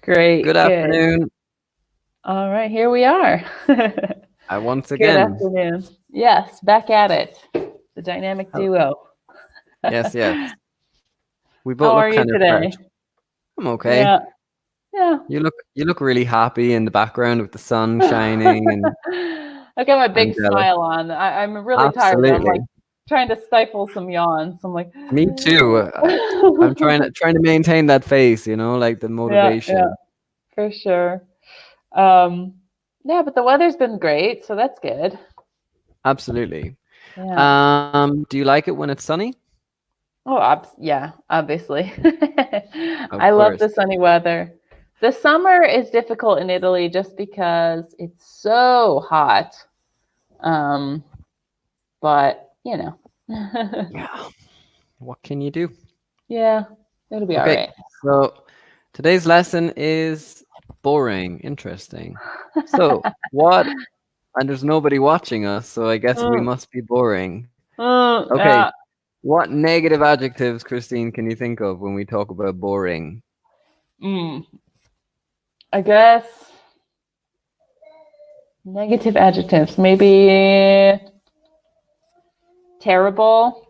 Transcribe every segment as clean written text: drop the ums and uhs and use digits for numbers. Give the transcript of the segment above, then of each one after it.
Great, Good good. afternoon. All right, here we are. Once Good again. afternoon. Yes, back at it. The dynamic Hel- duo. Yes, yes. We How both look are you kind of fresh. today? I'm okay. Yeah, yeah. You look really happy in the background with the sun shining, and I got my I'm big jealous. smile on. I'm really tired. I'm Absolutely. like trying to stifle some yawns. I'm like, Me too. I'm trying to maintain that face, like the yeah, yeah, motivation. for sure. Um, yeah, but the weather's been great, so that's good. Absolutely. Yeah. Do you like it when it's sunny? Oh, yeah, obviously. Of I love course. the sunny weather. The summer is difficult in Italy just because it's so hot. Um, but Yeah. What can you do? yeah, it'll be all Okay. right. So today's lesson is boring. Interesting. So what and there's nobody watching us, so I guess we Mm, must be boring. Okay, yeah. what negative adjectives, Christine, can you think of when we talk about boring? Mm, I guess negative adjectives. Maybe terrible.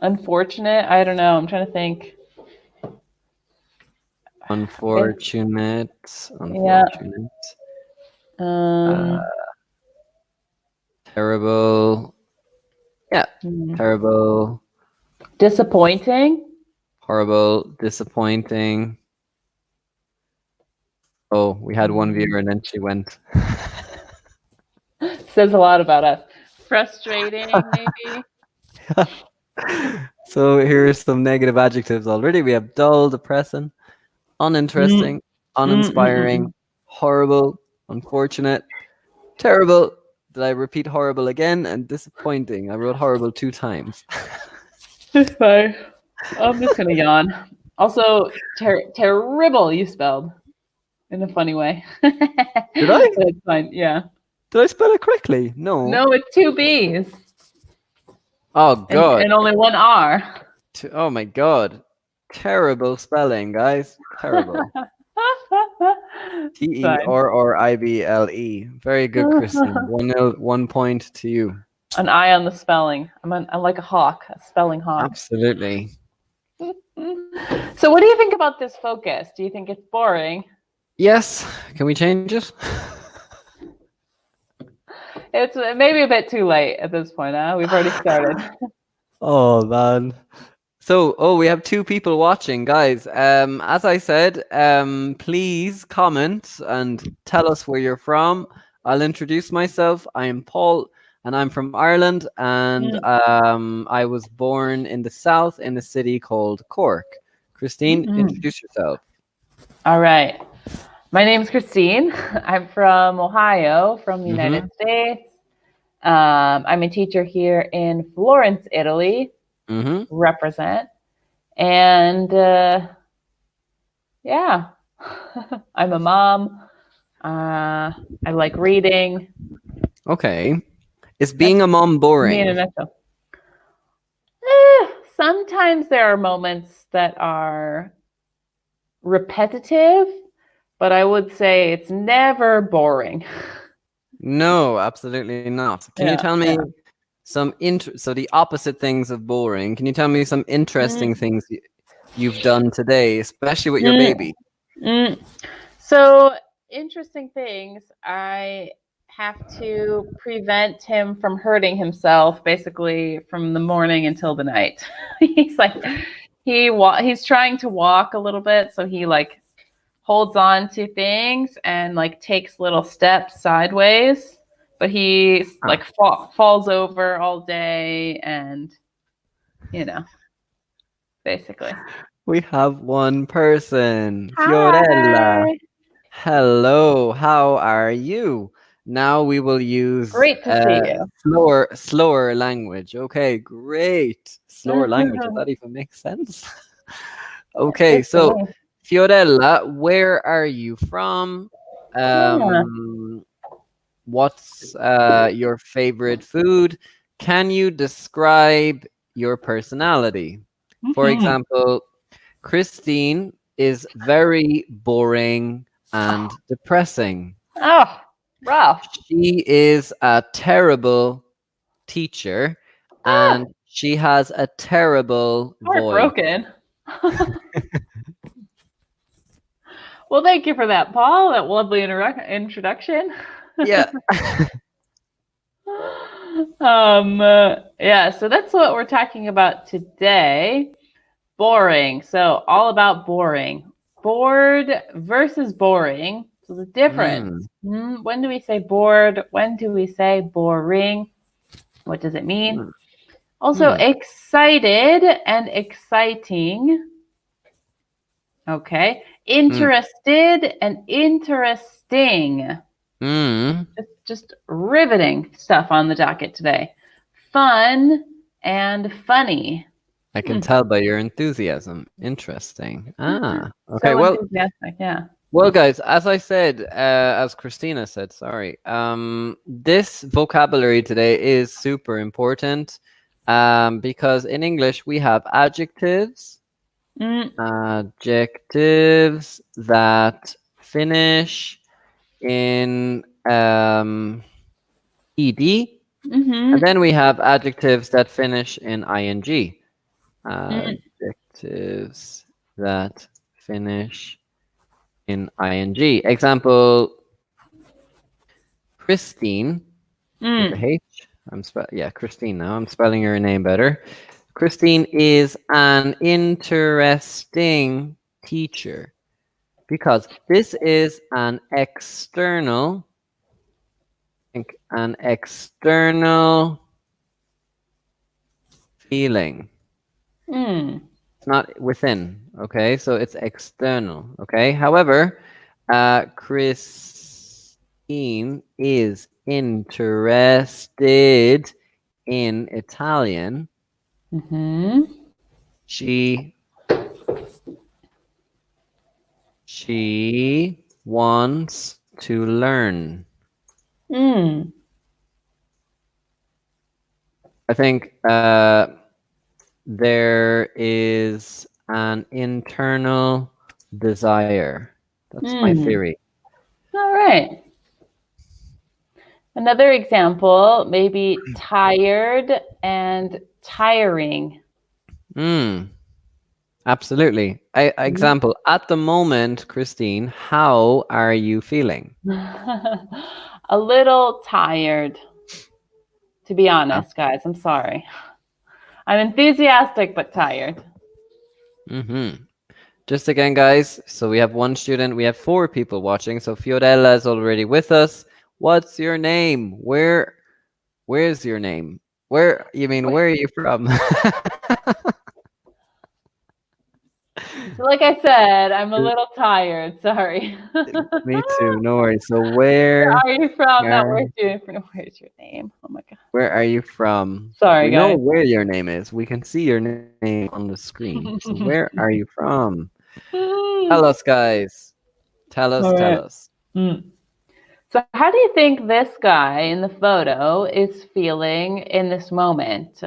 Unfortunate. I don't know. I'm trying to think. Okay. Unfortunate, Yeah. unfortunate, uh, Um, terrible, yeah, hmm. terrible, Disappointing. horrible, disappointing. Oh, we had one Mm. viewer and then she went. Says a lot about us. Frustrating, maybe. So here's some negative adjectives already. We have dull, depressing, Mm, uninteresting, uninspiring, mm. horrible, unfortunate, terrible. Did I repeat horrible again? And disappointing. I wrote horrible 2 times. It's fine. I'm just gonna yawn. Also, terrible. You spelled in a funny way. Did I? It's fine. Yeah. Did I spell it correctly? No. No, it's two B's Oh and God. only one R. Oh my God. Terrible spelling, guys. Terrible. It's fine. Terrible. Very good, Christine. 1-0, 1 point to you. An eye on the spelling. I'm like a hawk, a spelling hawk. Absolutely. So, what do you think about this focus? Do you think it's boring? Yes. Can we change it? It's maybe a bit too late at this point, huh? We've already started. Oh man. So, we have 2 people watching, guys. As I said, please comment and tell us where you're from. I'll introduce myself. I am Paul, and I'm from Ireland. And Mm, I was born in the south in a city called Cork. Christine, mm. introduce yourself. All right. My name's Christine. I'm from Ohio, from the Mm-hmm. United States. I'm a teacher here in Florence, Italy. Mm-hmm. Represent. And yeah, I'm a mom. I like reading. Okay. Is being That's a mom me in a boring? nutshell. Sometimes there are moments that are repetitive, but I would say it's never boring. No, absolutely not. Can you Yeah, tell me yeah. so the opposite things of boring? Can you tell me some interesting Mm, things you've done today, especially with your mm, baby? mm. So, interesting things. I have to prevent him from hurting himself basically from the morning until the night. He's like he's trying to walk a little bit, so he like holds on to things and like takes little steps sideways, but he Ah, like falls over all day and you know, basically. we have one person, Fiorella. Hi. Hello, how are you? Now we will use Great to see slower language. Okay, great. Slower language. Does you. that even make sense? Okay, Good to so me. Fiorella, where are you from? Yeah. Um, what's your favorite food? Can you describe your personality? For Mhm. example, Christine is very boring and depressing. Oh, rough. She is a terrible teacher Ah, and she has a terrible voice. heartbroken. Well, thank you for that, Paul. That lovely introduction. Yeah. Yeah, so that's what we're talking about today. Boring. So, all about boring. Bored versus boring. So, the difference. Mm, When do we say bored? When do we say boring? What does it mean? mm, Also, mm, excited and exciting. Okay. mm, Interested and interesting. mm. Just riveting stuff on the docket today. Fun and funny. I can Hmm. tell by your enthusiasm. Interesting. Ah, okay. So Well, enthusiastic, yeah. well, guys, as I said, as Christina said, sorry, this vocabulary today is super important because in English we have adjectives, Mm, adjectives that finish in ed, and mm-hmm. then we have adjectives that finish in ing. Mm, Adjectives that finish in ing. Example: Christine with a mm, H. Yeah, Christine. Now I'm spelling your name better. Christine is an interesting teacher because this is an external, an external feeling. mm, It's not within. Okay, so it's external. Okay. However, Christine is interested in Italian. mm-hmm. She she wants to learn. Mm, I think there is an internal desire. That's my mm. theory. All right. Another example, maybe tired and tiring. Mm, absolutely. Mhm. Example, at the moment, Christine, how are you feeling? A little tired, to be honest, guys. I'm sorry. I'm enthusiastic but tired. Mm-hmm. Just again, guys, so we have one student, we have 4 people watching. So Fiorella is already with us. What's your name? Where's your name? Where are you from? So, like I said, I'm a little tired. Sorry. Me too. No worries. So Where are you from? Not are where's your name? Oh my god. where are you from? Sorry, We know guys. where your name is. We can see your name on the screen. So where are you from? Tell us, guys. All Tell right. us. Mm. So, how do you think this guy in the photo is feeling in this moment?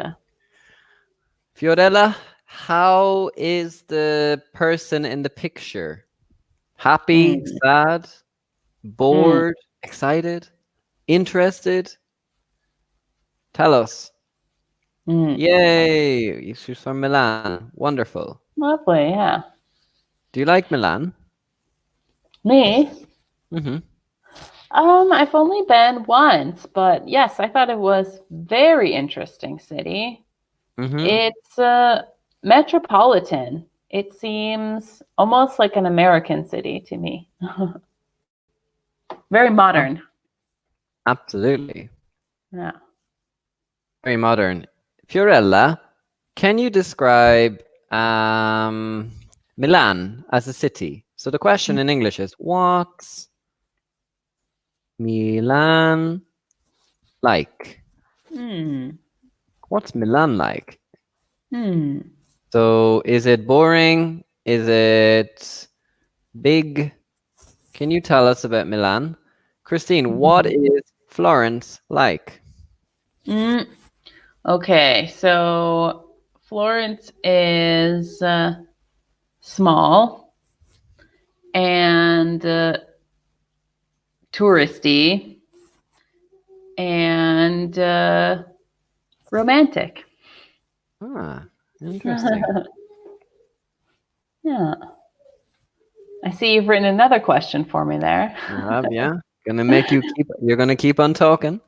Fiorella, how is the person in the picture? Happy, Mm, sad, mm, bored, excited, interested? Tell us. mm. Yay! She's from Milan. Wonderful. Lovely, yeah. Do you like Milan? Me? Mm-hmm. I've only been once, but yes, I thought it was very interesting city. Mm-hmm. It's metropolitan. It seems almost like an American city to me. Very modern. Absolutely. Yeah. Very modern. Fiorella, can you describe Milan as a city? So the question in English is, what's Milan like? Hmm. What's Milan like? Hmm. So is it boring? Is it big? Can you tell us about Milan? Christine, what is Florence like? Mm. Okay, so Florence is small. and touristy and romantic. Ah, interesting. Yeah. I see you've written another question for me there. Yeah. Gonna make you keep. You're gonna keep on talking.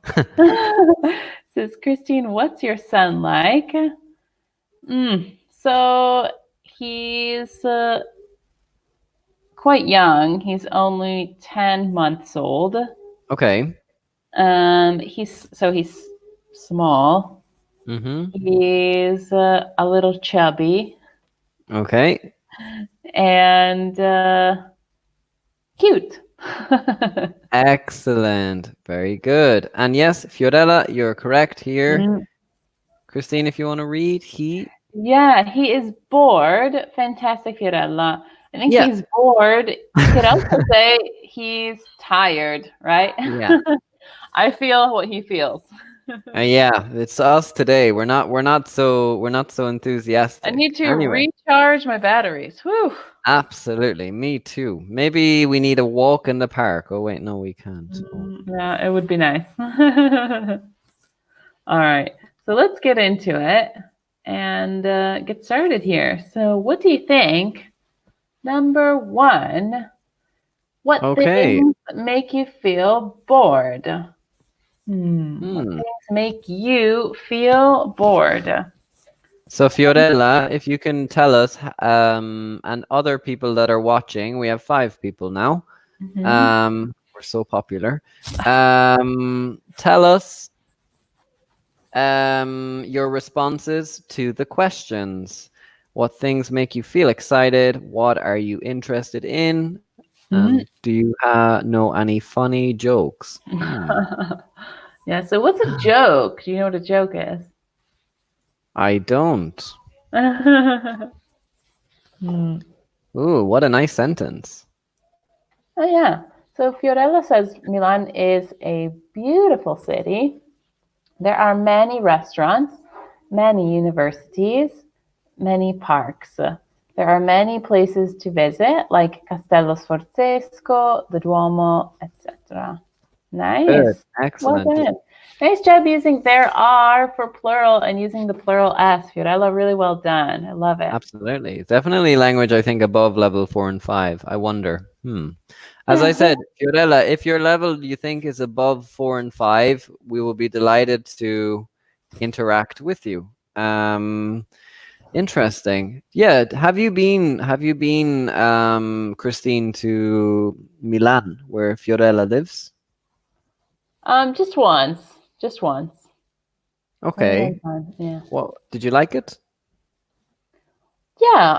Says Christine, what's your son like? So he's quite young. He's only 10 months old. Okay. He's small. Mm-hmm. He's a little chubby Okay. and cute. Excellent. Very good. And yes, Fiorella, you're correct here. Mm, Christine, if you want to read, he. yeah, he is bored. Fantastic, Fiorella. I think Yeah. he's bored. You could also say he's tired, right? Yeah. I feel what he feels. Yeah, it's us today. We're not so I enthusiastic. need to Anyway, recharge my batteries. Whew. absolutely. Me too. Maybe we need a walk in the park. Oh wait, no, we can't. Oh. Yeah, it would be nice. All right, so let's get into it and get started here. So, what do you think? Number one, what Okay. things make you feel bored? What Hmm. things make you feel bored? So Fiorella, if you can tell us, and other people that are watching, we have 5 people now. Mhm. We're so popular. Tell us your responses to the questions. What things make you feel excited? What are you interested in? And Mhm. do you know any funny jokes? Yeah, so what's a joke? Do you know what a joke is? I don't. Hmm. Ooh, what a nice sentence. Oh, yeah. So Fiorella says Milan is a beautiful city. There are many restaurants, many universities, many parks. There are many places to visit, like Castello Sforzesco, the Duomo, etc. Good. Nice. Well Excellent. done. Nice job using there are for plural and using the plural s. Fiorella, really well done. I love it. Absolutely. Definitely language, I think, above level 4 and 5. I wonder. As I said, Fiorella, if your level you think is above 4 and 5, we will be delighted to interact with you. Interesting. Yeah. Have you been, Christine, to Milan, where Fiorella lives? Just once. Just once. Only one Okay. time. Yeah. Well, did you like it? Yeah.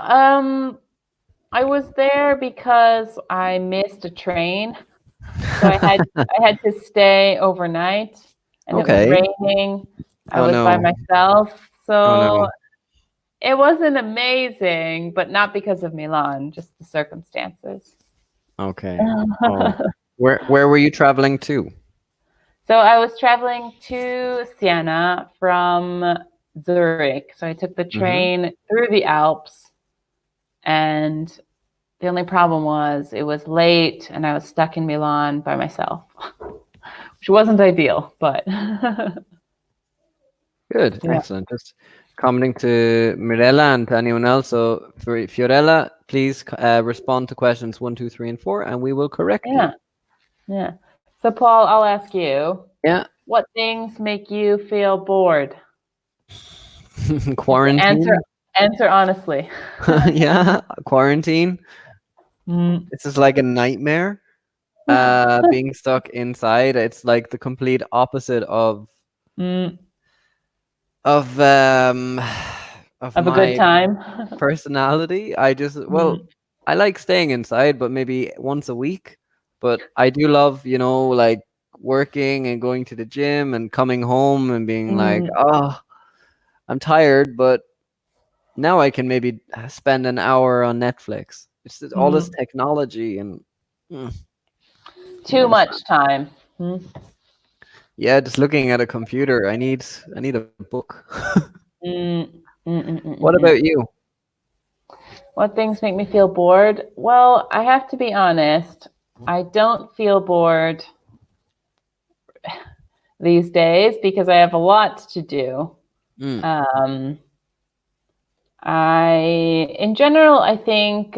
I was there because I missed a train. So I had to stay overnight and it was Okay. raining. I Oh was by no. myself. Oh So no. it wasn't amazing, but not because of Milan, just the circumstances. Okay. Oh. Where were you traveling to? So I was traveling to Siena from Zurich. So I took the Mm-hmm. train through the Alps, and the only problem was it was late and I was stuck in Milan by myself, which wasn't ideal, but Good, yeah. excellent. Just commenting to Mirella and to anyone else. So, for Fiorella, please respond to questions 1, 2, 3, and 4, and we will correct you. Yeah. Yeah. So Paul, I'll ask you, Yeah, what things make you feel bored? You have to answer quarantine. answer honestly. Yeah, quarantine. Mm. This is like a nightmare. Being stuck inside. It's like the complete opposite Mm. of um of Have a good my time. personality. I just, well, Mm. I like staying inside, but maybe once a week. But I do love, like working and going to the gym and coming home and being like, Mm. oh, I'm tired, but now I can maybe spend an hour on Netflix. It's just all this Mm. technology and you Too understand. much time. Mm. Yeah, just looking at a computer. I need a book. Mm. Mm, mm, mm, What mm, mm. about you? What things make me feel bored? Well, I have to be honest. I don't feel bored these days because I have a lot to do. Mm, Um, in general, I think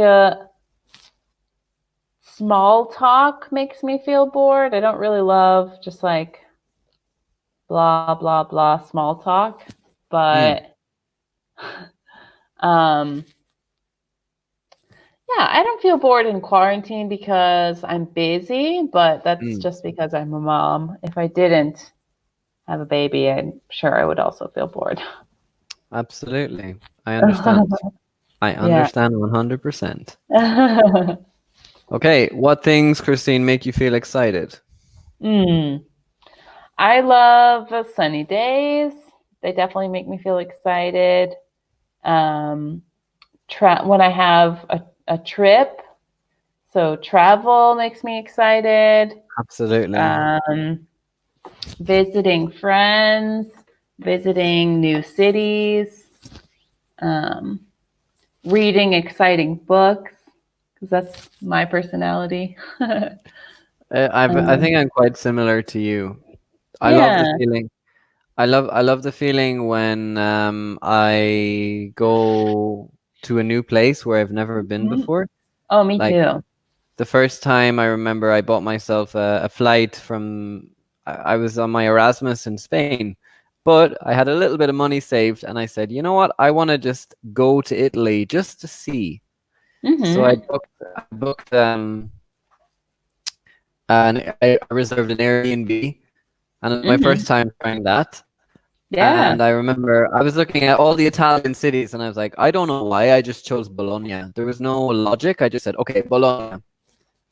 small talk makes me feel bored. I don't really love just like blah, blah, blah small talk. mm, But um, yeah, I don't feel bored in quarantine because I'm busy, but that's mm. just because I'm a mom. If I didn't have a baby, I'm sure I would also feel bored. Absolutely. I understand. I Yeah. understand 100%. Okay, what things, Christine, make you feel excited? mm. I love sunny days. They definitely make me feel excited. Um, when I have a trip, so travel makes me excited. Absolutely. Um, visiting friends, visiting new cities, um, reading exciting books because that's my personality. I think I'm quite similar to you. I love the Yeah. feeling. I love the feeling when I go to a new place where I've never been Mhm. before. Oh, me Like too. the first time I remember I bought myself a flight from I was on my Erasmus in Spain, but I had a little bit of money saved and I said, you know what? I want to just go to Italy just to see. So Hmm. I booked and I reserved an Airbnb and it was my first Hmm. time trying that. Yeah. And I remember I was looking at all the Italian cities and I was like, I don't know why I just chose Bologna. There was no logic. I just said, okay, Bologna.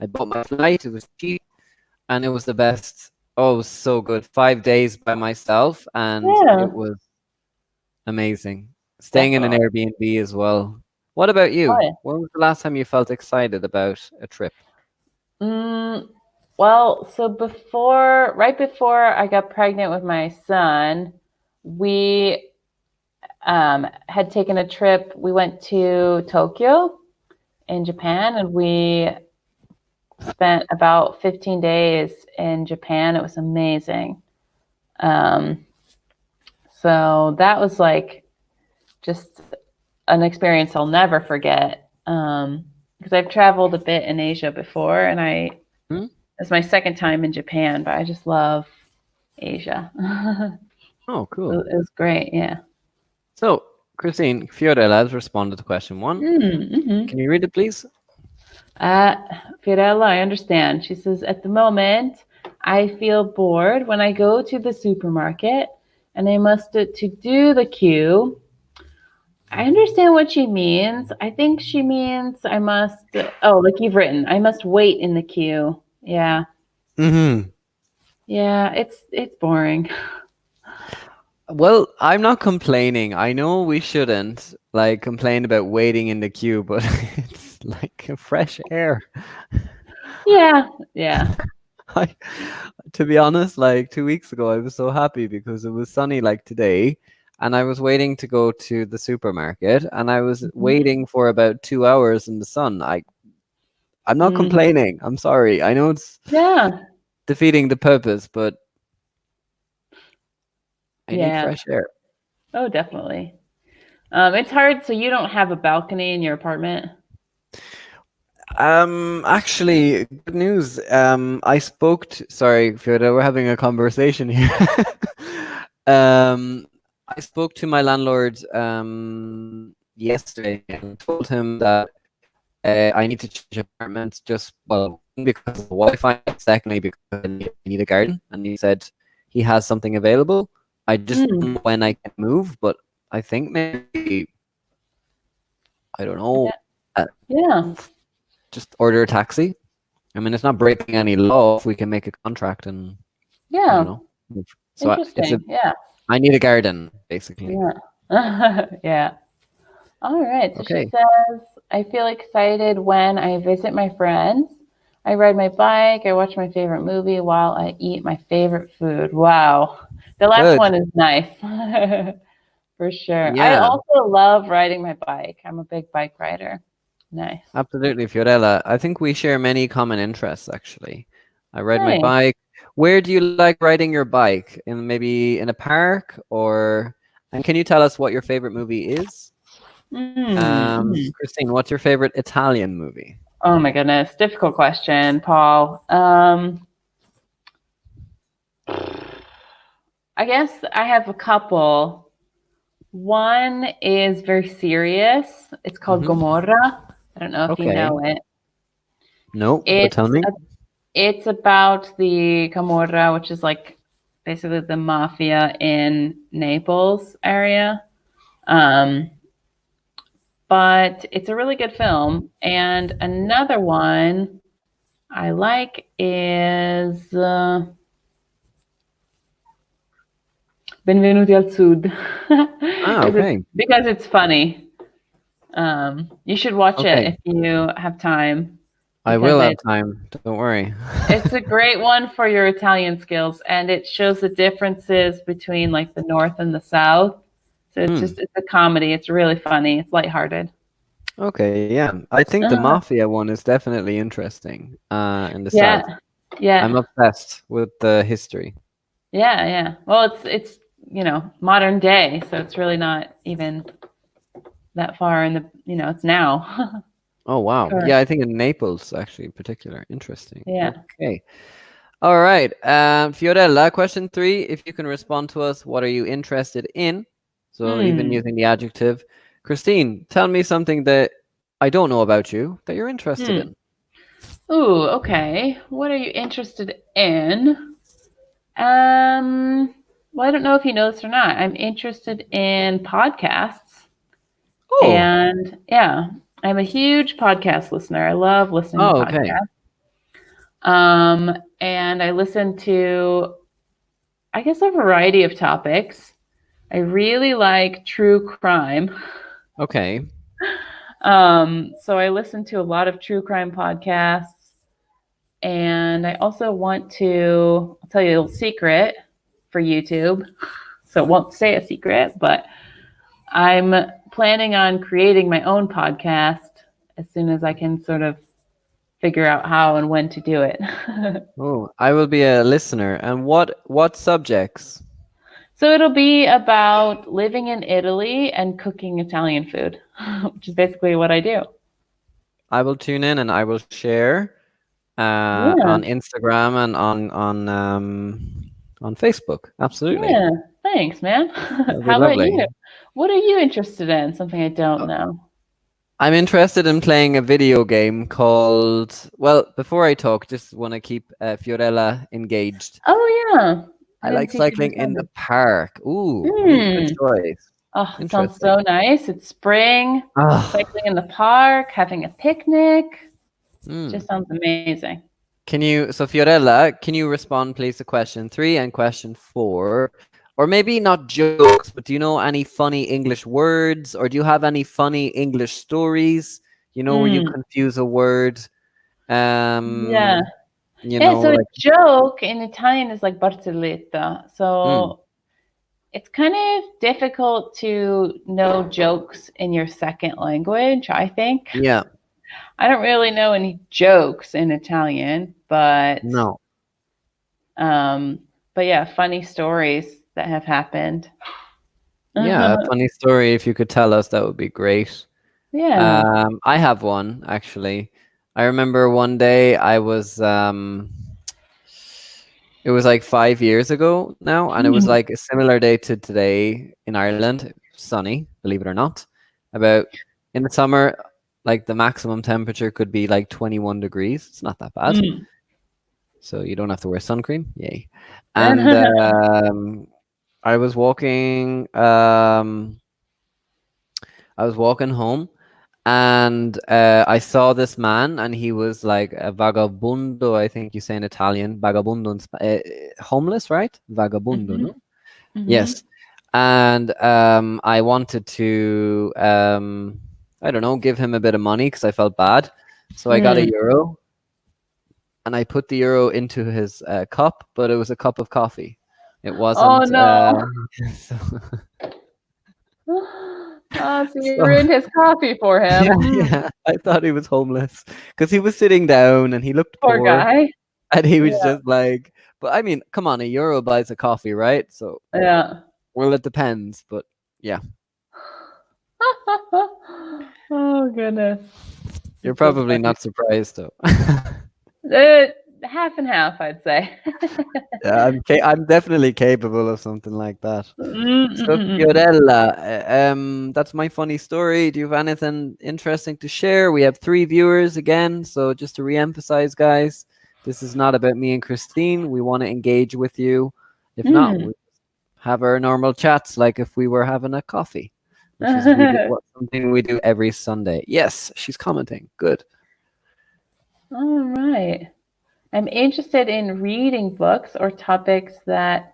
I bought my flight. It was cheap and it was the best. Oh, it was so good. 5 days by myself and Yeah. it was amazing. Staying in an Definitely. Airbnb as well. What about Oh, you? yeah. When was the last time you felt excited about a trip? Mm, well, so right before I got pregnant with my son, we had taken a trip. We went to Tokyo in Japan, and we spent about 15 days in Japan. It was amazing. Um, so that was like just an experience I'll never forget. Because I've traveled a bit in Asia before, and Hmm? it's my second time in Japan, but I just love Asia. Oh, cool. It was great. Yeah. So, Christine, Fiorella has responded to question one. Mm-hmm. Can you read it, please? Uh, Fiorella, I understand. She says, at the moment, I feel bored when I go to the supermarket and I must to do the queue. I understand what she means. I think she means I must, oh, like you've written, I must wait in the queue. Yeah. Mm-hmm. Yeah, it's boring. Well, I'm not complaining. I know we shouldn't like complain about waiting in the queue, but it's like a fresh air. Yeah, yeah. I, to be honest, like 2 weeks ago, I was so happy because it was sunny like today, and I was waiting to go to the supermarket, and I was Mhm. waiting for about 2 hours in the sun. I'm not Mm, complaining. I'm sorry. I know it's yeah, defeating the purpose, but I need yeah. fresh air. Oh, definitely. It's hard. So you don't have a balcony in your apartment? Actually, good news. I spoke to, sorry, Fiona, we're having a conversation here. I spoke to my landlord yesterday and told him that I need to change apartments just, well, one, because of the Wi-Fi, secondly, because I need a garden. And he said he has something available. I just don't Mm, know when I can move, but I think maybe, I don't yeah, know, uh, yeah, just order a taxi. I mean, it's not breaking any law if we can make a contract and I don't yeah. know. So it's a Interesting. Yeah, I need a garden basically. yeah, yeah. All right. So she Okay, says, I feel excited when I visit my friends. I ride my bike. I watch my favorite movie while I eat my favorite food. Wow. The last good. one is nice. For sure. I Yeah. also love riding my bike. I'm a big bike rider. Nice. Absolutely, Fiorella. I think we share many common interests, actually. I ride my Nice. bike. Where do you like riding your bike? In maybe in a park or and can you tell us what your favorite movie is? Mm. Christine, what's your favorite Italian movie? Oh my goodness, difficult question, Paul. I guess I have a couple. One is very serious. It's called Hmm. Gomorrah. I don't know if you Okay. know it. No, but tell It's me. it's about the Camorra, which is like basically the mafia in Naples area. Um, but it's a really good film. And another one I like is Benvenuti al Sud Ah, okay. because it's funny. You should watch it Okay. if you have time I because will have time. Don't worry. it's a great one for your Italian skills, and it shows the differences between like the North and the South. So Hmm. it's a comedy. It's really funny. It's lighthearted. Okay, yeah. I think the Uh, mafia one is definitely interesting in the South. yeah, I'm yeah, obsessed with the history. yeah. Well, it's modern day, so it's really not even that far in the it's now. Oh wow. Correct. Yeah, I think in Naples actually in particular. Interesting. Yeah. Okay. All right. Fiorella, question 3. If you can respond to us, what are you interested in? So even Hmm. using the adjective. Christine, tell me something that I don't know about you that you're interested Hmm. in. Ooh. Okay. What are you interested in? Um. Well, I don't know if you know this or not. I'm interested in podcasts. Oh. And yeah, I'm a huge podcast listener. I love listening to Oh, okay. podcasts. And I listen to, I guess, a variety of topics. I really like true crime. Okay. So I listen to a lot of true crime podcasts. And I also want to, I'll tell you a little secret for YouTube. So it won't say a secret, but I'm planning on creating my own podcast as soon as I can sort of figure out how and when to do it. Oh, I will be a listener. And what subjects? So it'll be about living in Italy and cooking Italian food, which is basically what I do. I will tune in and I will share Yeah, on Instagram and on Facebook. Absolutely. yeah. Thanks, man. That'll be How about lovely. you? What are you interested in? Something I don't know. I'm interested in playing a video game called. Well, before I talk, just want to keep Fiorella engaged. Oh yeah, I I didn't like see she cycling in the responded. park. Ooh, good Hmm. choice. Oh, it sounds so Interesting. nice. It's spring, Ah, cycling in the park, having a picnic. mm. Just sounds amazing. Can you, so Fiorella, can you respond, please, to question 3 and question 4? Or maybe not jokes, but do you know any funny English words? Or do you have any funny English stories? Where you Mm. confuse a word? Yeah. Um, Yeah, so a like, joke in Italian is like barzelletta. mm, So it's kind of difficult to know jokes in your second language, I think. yeah, I don't really know any jokes in Italian, no. um but yeah, funny stories that have happened. Yeah, a funny story. If you could tell us, that would be great. Yeah. I have one actually. I remember one day it was like 5 years ago now, and it was Hmm. like a similar day to today in Ireland. Sunny, believe it or not. About in the summer, like the maximum temperature could be like 21 degrees. It's not that bad. Mm. So you don't have to wear sun cream. Yay. And I was walking I was walking home and I saw this man, and he was like a vagabundo. I think you say in Italian, vagabundo, homeless, right? Vagabundo, Hmm. no? Hmm. Yes. And I wanted to, I don't know, give him a bit of money because I felt bad. So I got a Mm. euro and I put the euro into his cup, but it was a cup of coffee. It Oh wasn't. no. So Oh, so you So ruined his coffee for him. yeah, yeah, I thought he was homeless because he was sitting down and he looked Poor poor, guy. and he was Yeah, just like, but I mean, come on, €1 buys a coffee, right? So, yeah. well, it depends, but yeah, Oh goodness, you're that's so probably funny. not surprised though. Uh, Half and half, I'd say. Yeah, I'm definitely capable of something like that. So Mm-mm-mm-mm. Fiorella, that's my funny story. Do you have anything interesting to share? We have 3 viewers again, so just to re-emphasize, guys, this is not about me and Christine. We want to engage with you. If not, Hmm. we have our normal chats like if we were having a coffee, which is something we do every Sunday. Yes, she's commenting. Good. All right. I'm interested in reading books or topics that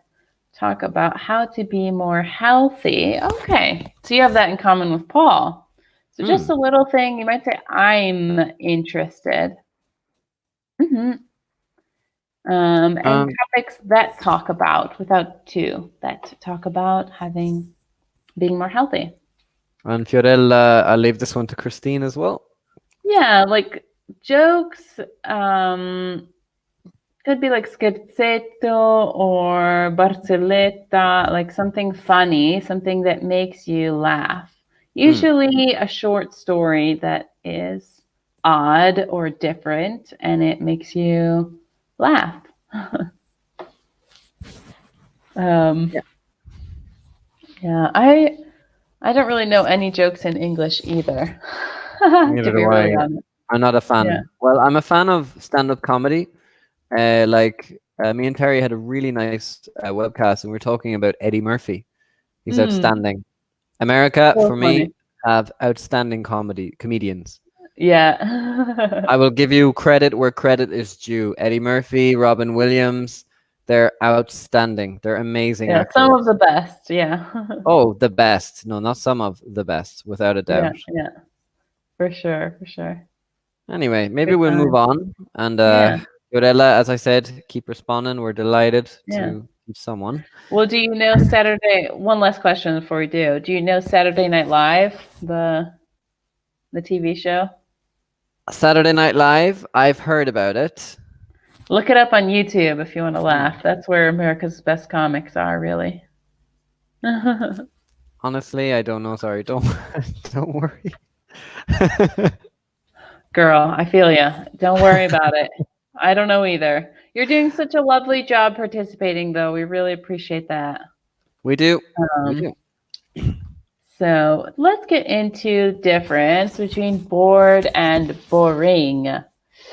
talk about how to be more healthy. Okay. So you have that in common with Paul. So just Hmm. a little thing, you might say, I'm interested. Hmm. And Um, topics that talk about, without two, that talk about being more healthy. and Fiorella, I'll leave this one to Christine as well. Yeah, like jokes, could be like scherzetto or barzelletta, like something funny, something that makes you laugh. Hmm. Usually a short story that is odd or different and it makes you laugh. um, Yeah. yeah, I don't really know any jokes in English either, to Neither be do I. really honest. I'm not a Yeah. fan. Well, I'm a fan of stand-up comedy. Me and Terry had a really nice webcast, and we were talking about Eddie Murphy. He's Mm, outstanding. America, so for me, funny. have outstanding comedians. Yeah. I will give you credit where credit is due. Eddie Murphy, Robin Williams, they're outstanding. They're amazing Yeah, some of actors. the best. Yeah. Oh, the best. No, not some of the best, without a Yeah, doubt. yeah, for sure, for sure. Anyway, maybe Good we'll move time. on. And Yeah, Yorella, as I said, keep responding. We're delighted yeah. to keep someone. Well, do you know Saturday? One last question before we do. Do you know Saturday Night Live, the TV show? Saturday Night Live, I've heard about it. Look it up on YouTube if you want to Hmm. laugh. That's where America's best comics are, really. Honestly, I don't know. Sorry, don't don't worry. Girl, I feel you. Don't worry about it. I don't know either. You're doing such a lovely job participating, though. We really appreciate that. We do. We Um, do. so let's get into difference between bored and boring.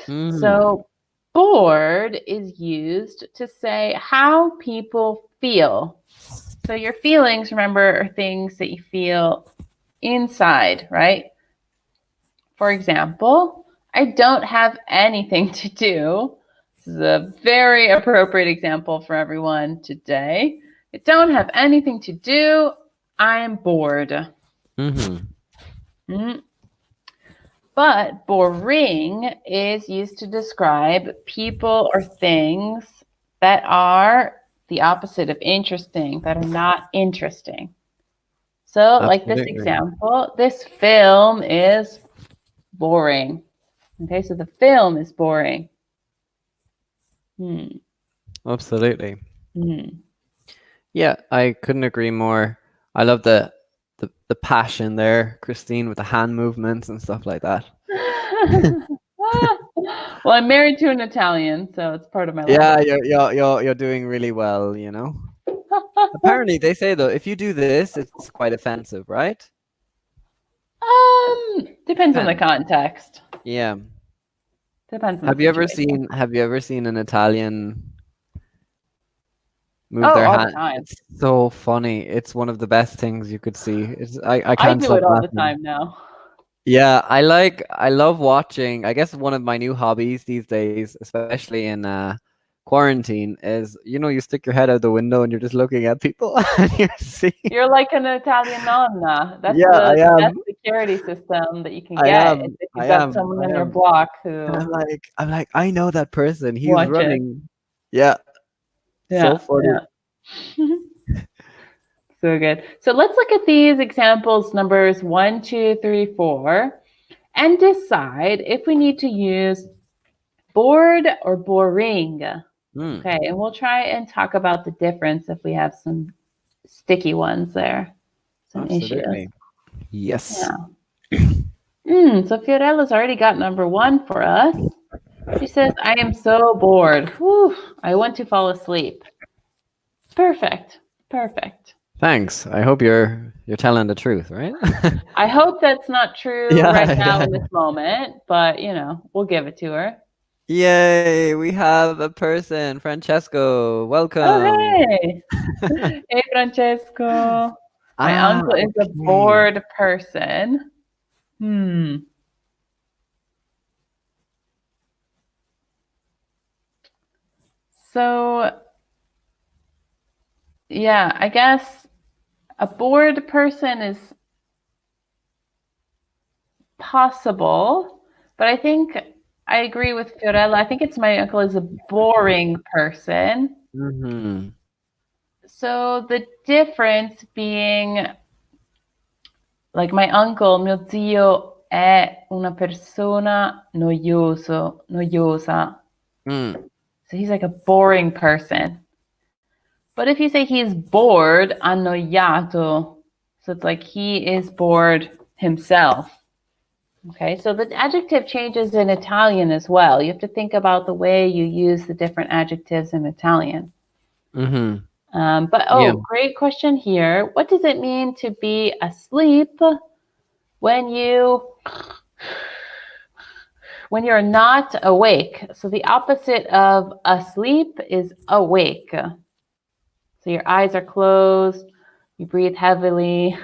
Hmm. So bored is used to say how people feel. So your feelings, remember, are things that you feel inside, right? For example, I don't have anything to do. This is a very appropriate example for everyone today. I don't have anything to do. I'm bored. Hmm. Mm. But boring is used to describe people or things that are the opposite of interesting, that are not interesting. So, like this Absolutely. example, this film is boring. Okay, so the film is boring. Hmm. Absolutely. Hmm. Yeah, I couldn't agree more. I love the passion there, Christine, with the hand movements and stuff like that. Well, I'm married to an Italian, so it's part of my life. Yeah, you're doing really well, you know. Apparently, they say though, if you do this, it's quite offensive, right? Depends on the Depends. context. Yeah. Depends on the Have you ever situation. seen an Italian move Oh, their all the hand? time. It's so funny. It's one of the best things you could see. I I can't do stop it all the laughing. time now. Yeah, I love watching. I guess one of my new hobbies these days, especially in quarantine, is you stick your head out the window and you're just looking at people and you're seeing. You're like an Italian nonna. That's Yeah, the I best am. security system that you can I get is am. if I you've got am. someone I on your am. block And who I'm like, I know that person. He's watches. running. Yeah, so Yeah, funny. yeah. So good. So let's look at these examples numbers 1, 2, 3, 4, and decide if we need to use bored or boring. Mm, Okay, and we'll try and talk about the difference if we have some sticky ones there, some issues. absolutely. Yes. Yeah. So Fiorella's already got number 1 for us. She says, I am so bored. Whew, I want to fall asleep. Perfect. Perfect. Thanks. I hope you're telling the truth, right? I hope that's not true right Yeah, now yeah. in this moment, but we'll give it to her. Yay, we have a person, Francesco. Oh, Welcome. hey. Hey, Francesco. My Ah, uncle is a okay. bored person. Hmm. So, yeah, I guess a bored person is possible, but I think I agree with Fiorella. I think it's my uncle is a boring person. Mm-hmm. So the difference being like my uncle, mio zio è una persona noiosa. Mm. So he's like a boring person. But if you say he's bored, annoiato, so it's like he is bored himself. Okay, so the adjective changes in Italian as well. You have to think about the way you use the different adjectives in Italian. Mm-hmm. But Yeah. great question here. What does it mean to be asleep when you're not awake? So the opposite of asleep is awake. So your eyes are closed, you breathe heavily,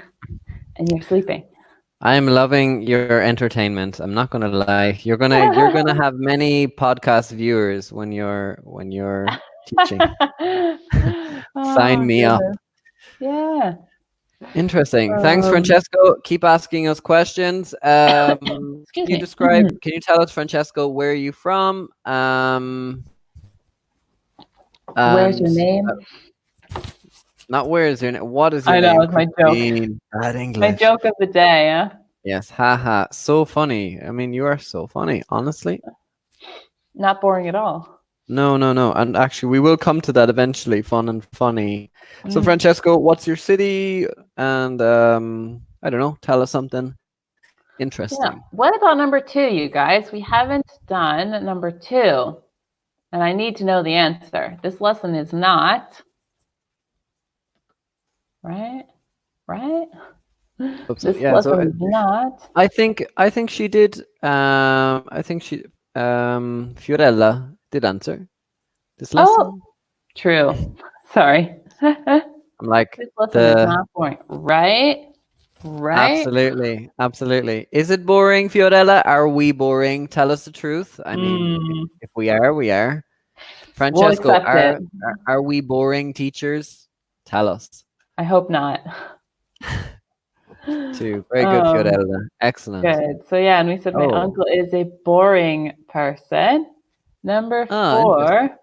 and you're sleeping. I'm loving your entertainment. I'm not gonna lie. You're gonna have many podcast viewers when you're teaching. Sign Oh, me up. goodness. Yeah. Interesting. Thanks, Um, Francesco. Keep asking us questions. Can excuse you me. describe? Can you tell us, Francesco, where are you from? Where's your And name? not where is your name? What is your I know, name, it's my joke. Christine? Bad My English. joke of the day, huh? Yes, haha. So funny. I mean, you are so funny, honestly. Not boring at all. No, no, no. And actually, we will come to that eventually. Fun and funny. So, Mm. Francesco, what's your city? And I don't know. Tell us something interesting. Yeah. What about number 2, you guys? We haven't done number 2, and I need to know the answer. This lesson is not, right? Right? Hope so. This Yeah. So lesson is not. I think she did. I think she Fiorella did answer this Oh, lesson. true. Sorry. I'm like This lesson is the not boring. Right? Right? absolutely, absolutely. Is it boring, Fiorella? Are we boring? Tell us the truth. I mean, Mm, if we are, we are. we'll Francesco, accept it. are we boring teachers? Tell us. I hope not. Too very good, Um, Fiorella. Excellent. Good. So yeah, and we said my Oh, uncle is a boring person. Number oh, interesting. 4.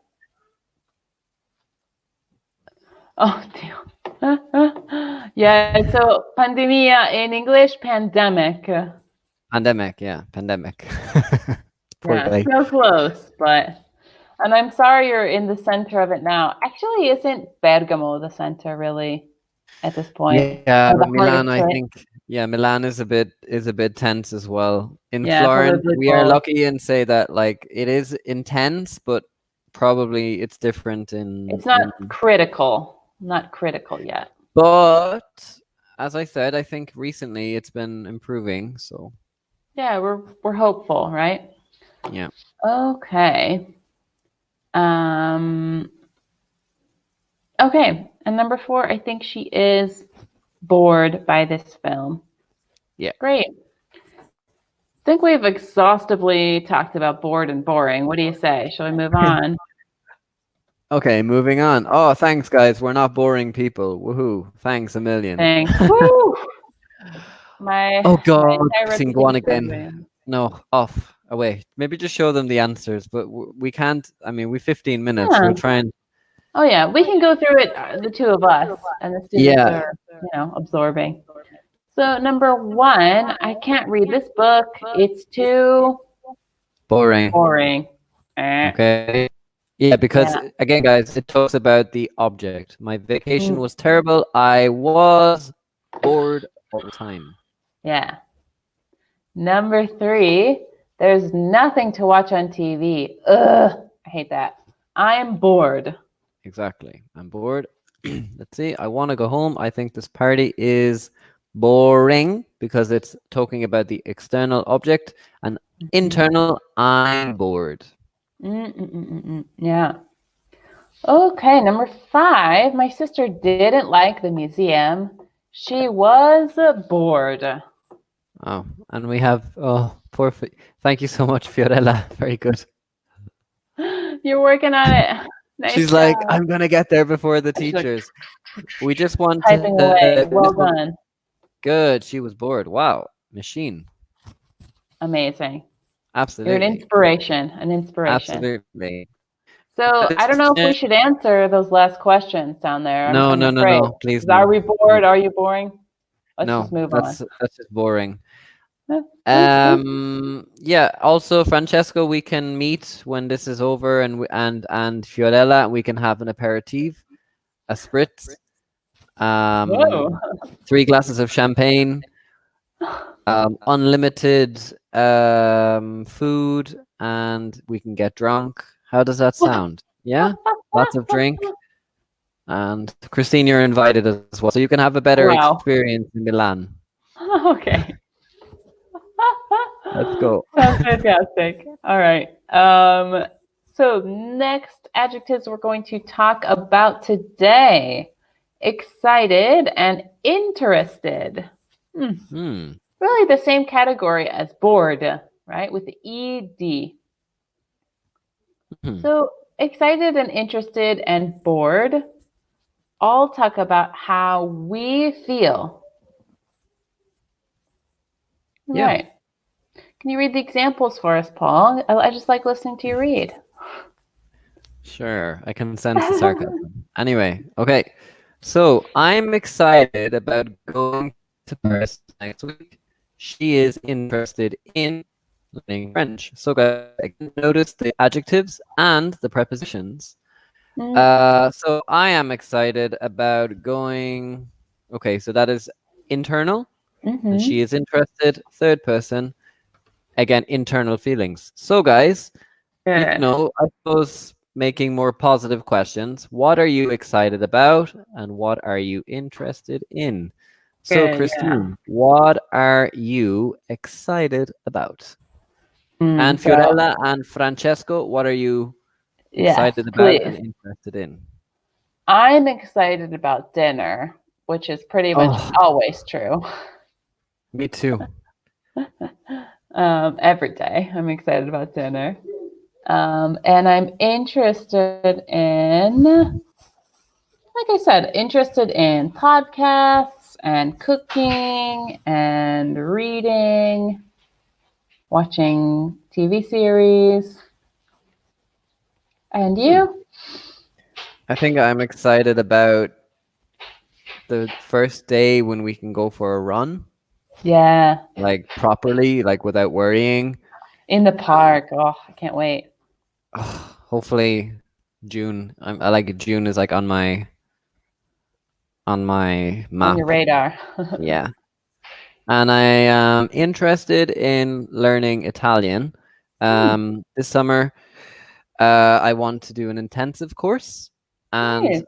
Oh, damn. Yeah, so pandemia in English, pandemic. Pandemic, yeah, pandemic. Poor Yeah, guy. so close, but and I'm sorry you're in the center of it now. Actually, isn't Bergamo the center really at this point? Yeah, Or the Milan, hardest I hit? think. Yeah, Milan is a bit tense as well. In Yeah, Florence, probably we are both. lucky and say that like it is intense, but probably it's different in It's not critical. Not critical yet. but as I said, I think recently it's been improving, so Yeah, we're hopeful, right? yeah. Okay. Um, okay. And number 4, I think she is bored by this film. Yeah. Great. I think we've exhaustively talked about bored and boring. What do you say? Shall we move on? Okay, moving on. Oh, thanks guys. We're not boring people. Woohoo. Thanks a million. Thanks. Woo! My Oh my God, entire Christine, go on reputation is again. ruined. No, off, away. Maybe just show them the answers, but we can't. I mean, we 15 minutes. Huh. We'll try and Oh yeah, we can go through it, the two of us, and the students Yeah, are, absorbing. So number one, I can't read this book. It's too boring. boring. Eh, Okay. Yeah, because yeah. again, guys, it talks about the object. My vacation Mm, was terrible. I was bored all the time. yeah. Number three, there's nothing to watch on TV. Ugh, I hate that. I'm bored. Exactly. I'm bored. Let's see. I want to go home. I think this party is boring because it's talking about the external object and internal. I'm bored. Yeah. Okay, number five, my sister didn't like the museum. She was bored. Oh, and we have poor. Thank you so much, Fiorella. Very good. You're working on it. Nice She's like, job. I'm gonna get there before the She's like teachers. We just want typing to. away. We just Well want done. good. She was bored. Wow, machine. Amazing. You're an Absolutely, inspiration. An inspiration. absolutely. So This I don't know if we question. should answer those last questions down there. No, I'm no, no, afraid. no. Please 'Cause are no. we bored? Are you boring? Let's just No, move on. that's just boring. Okay. Yeah. Also, Francesco, we can meet when this is over, and and Fiorella, we can have an aperitif, a spritz, Whoa. 3 glasses of champagne, unlimited food, and we can get drunk. How does that sound? Yeah, lots of drink. And Christine, you're invited as well, so you can have a better Wow. experience in Milan. Okay. Let's go. Sounds fantastic. All right. So next adjectives we're going to talk about today. Excited and interested. Hmm. Really the same category as bored, right? With the ED. Hmm. So excited and interested and bored all talk about how we feel. Yeah. Right. Can you read the examples for us, Paul? I just like listening to you read. Sure, I can sense the sarcasm. Anyway, okay. So I'm excited about going to Paris next week. She is interested in learning French. So guys, again, notice the adjectives and the prepositions. So I am excited about going. Okay, so that is internal, and she is interested. Third person, again, internal feelings. So guys, Good. I suppose making more positive questions. What are you excited about and what are you interested in? So, Good. Yeah. Christine, what are you excited about? And So Fiorella and Francesco, what are you yes, excited about and please. interested in? I'm excited about dinner, which is pretty much Oh, always true. me too. Every day, I'm excited about dinner. And I'm interested in, like I said, interested in podcasts and cooking and reading, watching TV series. And you? I think I'm excited about the first day when we can go for a run, Yeah, like properly, like without worrying. in the park. Oh, I can't wait. Hopefully June. I like June is like on my On your map. radar. Yeah. And I am interested in learning Italian. This summer, I want to do an intensive course, and Nice.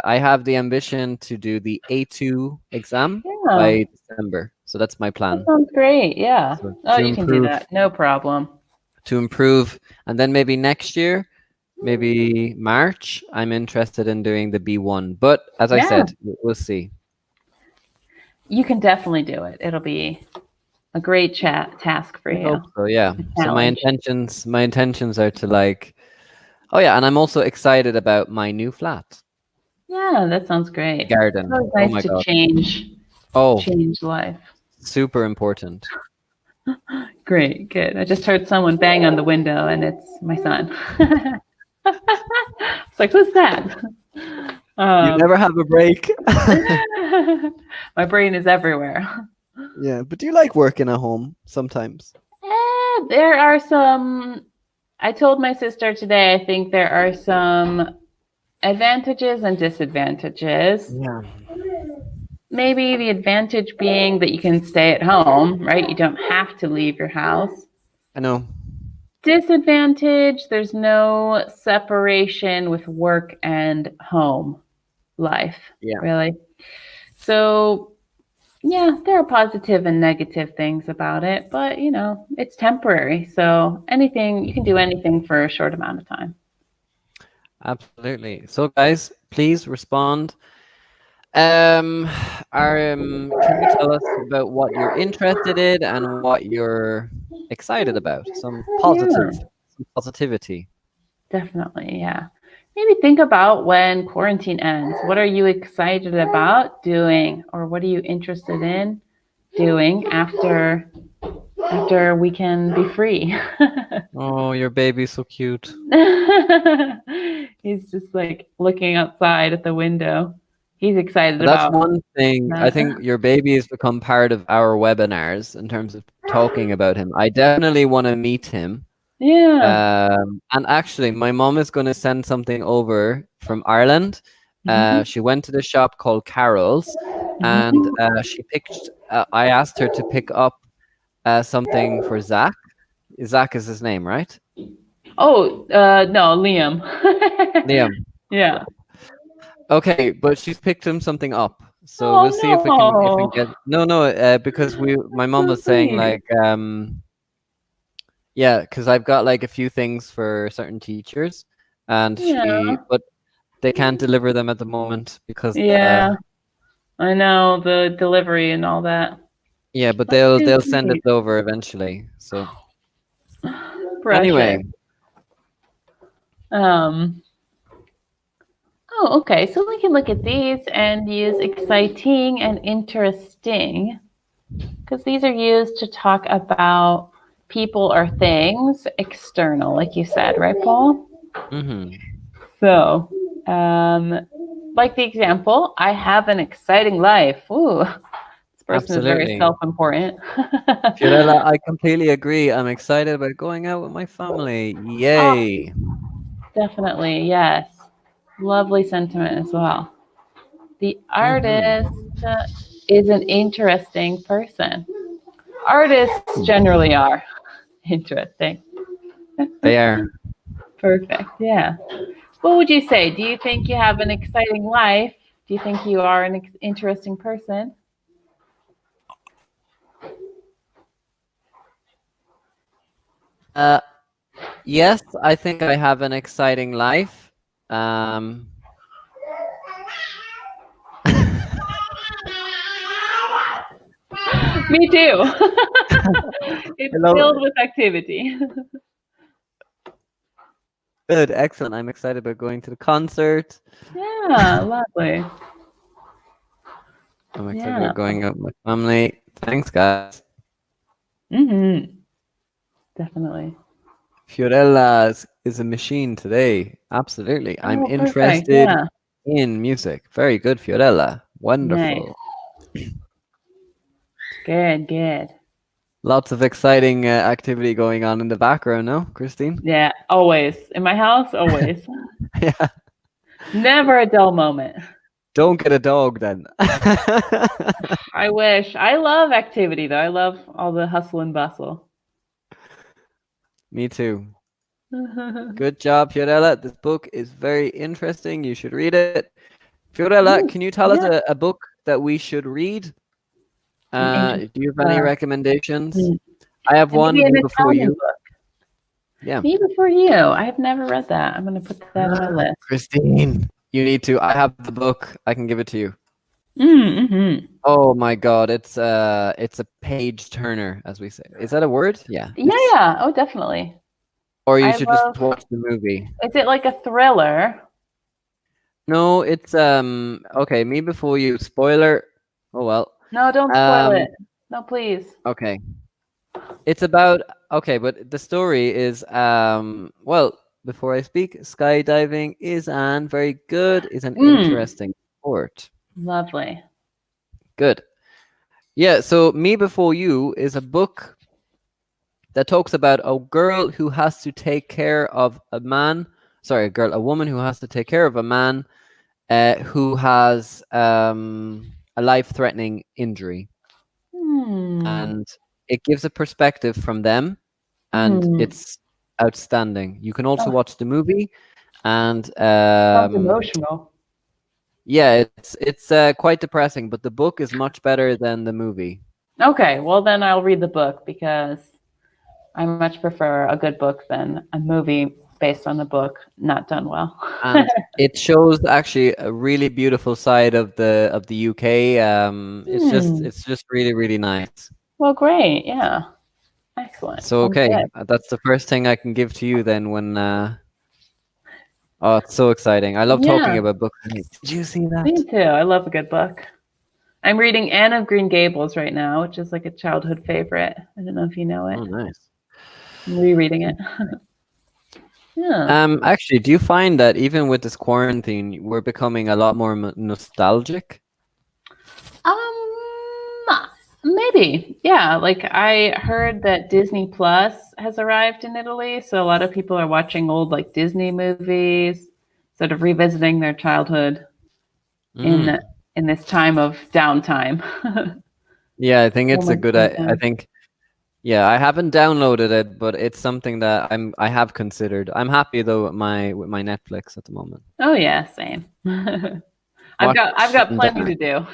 I have the ambition to do the A2 exam Yeah, by December. So that's my that plan. sounds great. Yeah. So Oh, you can do that. No problem. to improve, and then maybe next year, maybe March, I'm interested in doing the B1. But as I Yeah, said, we'll see. you can definitely do it. It'll be a great task for I you. hope so, yeah. So Challenge. my intentions are to like, oh yeah, and I'm also excited about my new flat Yeah, that sounds great. garden. So Oh nice my to god. Oh, change life. super important. Great, good. I just heard someone bang on the window, and it's my son. It's like, who's that? You Um, never have a break. my brain is everywhere. Yeah, but do you like working at home sometimes? There are some. I told my sister today, I think there are some advantages and disadvantages. Yeah, Maybe the advantage being that you can stay at home, right? You don't have to leave your house. I know. Disadvantage, there's no separation with work and home life, Yeah, really. So, yeah, there are positive and negative things about it, but it's temporary. So, anything, you can do anything for a short amount of time. absolutely. So, guys, please respond. Can you tell us about what you're interested in and what you're excited about? Yeah, Some positivity. definitely. Yeah. Maybe think about when quarantine ends. What are you excited about doing, or what are you interested in doing after we can be free? Oh, your baby's so cute. He's just like looking outside at the window. He's excited That's about one thing. I that. think your baby has become part of our webinars in terms of talking about him. I definitely want to meet him. Yeah. And actually, my mom is going to send something over from Ireland. Mhm. She went to the shop called Carol's, and Mhm. she picked. I asked her to pick up something for Zach. Zach is his name, right? Oh, no, Liam. Liam. Yeah. Okay, but she's picked him something up. So we'll see if we Oh can get. No, no, because my mom so was saying sweet. like yeah, because I've got like a few things for certain teachers, and Yeah. but they can't deliver them at the moment because Yeah. I know the delivery and all that. yeah, but That's too they'll send it sweet. over eventually. So Precious. anyway, Um. Oh, okay. So we can look at these and use exciting and interesting because these are used to talk about people or things external, like you said, right, Paul? mm-hmm, So, um, like the example, I have an exciting life. Ooh, this person is very absolutely. self-important. Fiorella, I completely agree. I'm excited about going out with my family. Oh, Yay. definitely, yes. Lovely sentiment as well. The Mm-hmm. artist is an interesting person. Artists generally are interesting. They are. Perfect. Yeah. What would you say? Do you think you have an exciting life? Do you think you are an interesting person? Uh, yes, I think I have an exciting life. Um, Me too. It's hello. filled with activity. Good, excellent. I'm excited about going to the concert. Yeah, lovely. I'm excited Yeah. about going out with my family. Thanks, guys. Definitely. Fiorella is a machine today. Absolutely. I'm Oh, perfect. interested Yeah. in music. Very good, Fiorella. Nice. Wonderful. Good, good. Lots of exciting activity going on in the background now, Christine. Yeah, always. In my house, always. Yeah. Never a dull moment. Don't get a dog then. I wish. I love activity though. I love all the hustle and bustle. Me too. Good job, Fiorella. This book is very interesting. You should read it. Fiorella, can you tell us Yeah, a book that we should read? an Do interesting. you have any recommendations? Mm. I have And maybe one, an Me Before Italian You. book. Yeah. Me Before You. I have never read that. I'm going to put that on my list. Christine, you need to. I have the book. I can give it to you. Mm-hmm. Oh my God, it's a page turner, as we say. Is that a word? Yeah. Yeah, yeah. Oh, definitely. Or you I should just love. watch the movie. Is it like a thriller? No, it's okay, Me Before You. Spoiler. Oh well. No, don't spoil Um it. No, please. okay. It's about okay, but the story is well, before I speak. Skydiving is an very good, is an Mm, interesting sport. lovely. Good. Yeah, so Me Before You is a book that talks about a girl who has to take care of a man. Sorry, a woman who has to take care of a man who has a life-threatening injury, Hmm. and it gives a perspective from them, and Hmm. it's outstanding. You can also Oh, watch the movie, and sounds emotional. yeah, it's quite depressing, but the book is much better than the movie. Okay, well then I'll read the book because I much prefer a good book than a movie based on the book not done well. And it shows actually a really beautiful side of the UK. Hmm. It's just really really nice. Well, great. Yeah. Excellent. So Sounds okay, good. that's the first thing I can give to you then. When oh, it's so exciting! I love talking Yeah, about books. Did you see me that? too. I love a good book. I'm reading Anne of Green Gables right now, which is like a childhood favorite. I don't know if you know it. Oh, nice. I'm rereading it. Yeah. Actually, do you find that even with this quarantine, we're becoming a lot more nostalgic? Maybe. Yeah. Like I heard that Disney Plus has arrived in Italy, so a lot of people are watching old like Disney movies, sort of revisiting their childhood in Mm. in this time of downtime. Yeah, I think it's a Moments good. of I down. think yeah, I haven't downloaded it, but it's something that I have considered. I'm happy though with my Netflix at the moment. Oh yeah, same. I've Watch got and plenty to do.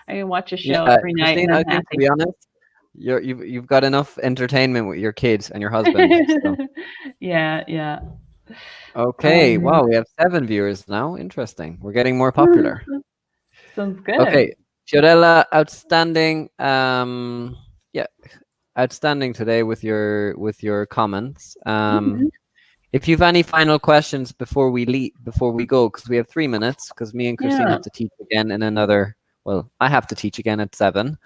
I can watch a show yeah, every night and Christine, I'm I think to happy. be honest, you've got enough entertainment with your kids and your husband. So Yeah, yeah. okay, Um, wow, we have 7 viewers now. Interesting. We're getting more popular. sounds good. Okay, Fiorella, outstanding. Yeah, outstanding today with your comments. Mhm. If you've any final questions before we go, because we have 3 minutes, because me and Christine Yeah. have to teach again in another. Well, I have to teach again at 7.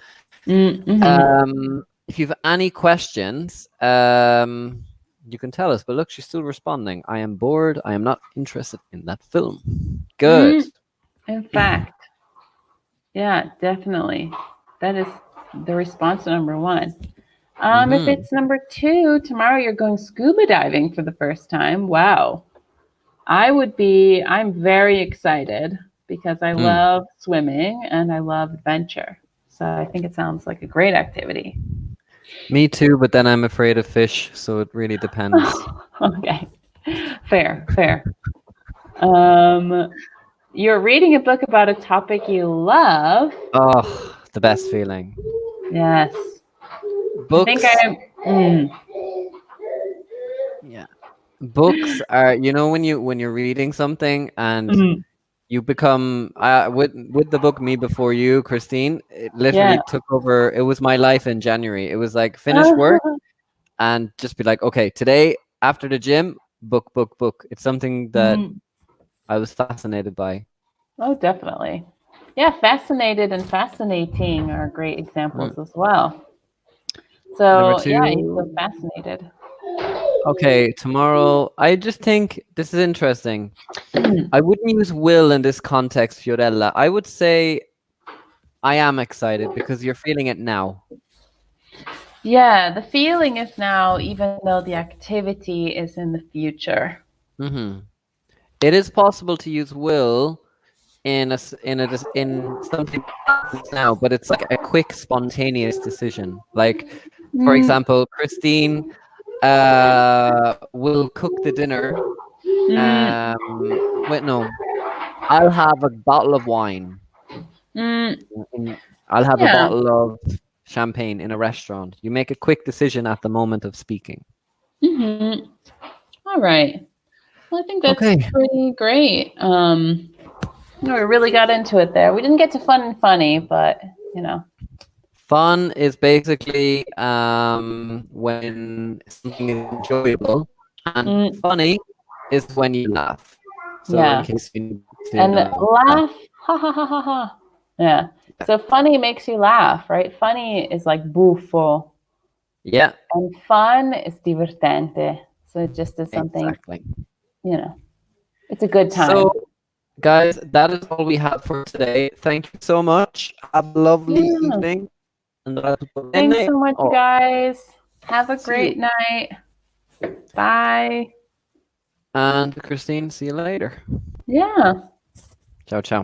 Mm-hmm. If you've any questions, you can tell us. But look, she's still responding. I am bored. I am not interested in that film. Good. Mm, in fact, yeah, definitely. That is the response to number one. If Mm-hmm. it's number two, tomorrow you're going scuba diving for the first time. Wow. I'm very excited because I Mm. love swimming and I love adventure. So I think it sounds like a great activity. Me too, but then I'm afraid of fish, so it really depends. Okay. Fair, fair. Um, you're reading a book about a topic you love. Oh, the best feeling. Yes. I think Books, I'm. Mm, yeah. Books are, when you're reading something and mm, you become with the book Me Before You, Christine, it yeah. literally took over. It was my life in January. It was like finish work and just be like, okay, today after the gym, book. It's something that Mm, I was fascinated by. oh, definitely. Yeah, fascinated and fascinating are great Mm. examples as well. Number So, yeah, you feel two. fascinated. Okay, tomorrow. I just think this is interesting. I wouldn't use will in this context, Fiorella. I would say I am excited because you're feeling it now. Yeah, the feeling is now, even though the activity is in the future. Hmm. It is possible to use will in in something that happens now, but it's like a quick, spontaneous decision. Like, for Mm, example, Christine will cook the dinner. mm, Wait, no, I'll have a bottle of wine. mm, In, I'll have a yeah. bottle of champagne in a restaurant. You make a quick decision at the moment of speaking. Hmm. All right. Well, I think that's Okay. pretty great. We really got into it there. We didn't get to fun and funny, but you know. Fun is basically when something is enjoyable, and Mm, funny is when you laugh. So in yeah. case you need to And know that. laugh, ha ha ha ha ha. Yeah. Yeah. So funny makes you laugh, right? Funny is like buffo, Yeah. and fun is divertente. So it just is something, Exactly. it's a good time. So, guys, that is all we have for today. Thank you so much. Have a lovely Yeah. evening. Thanks so much, Oh, guys. Have a see you. great night. Bye. And Christine, see you later. Yeah. Ciao, ciao.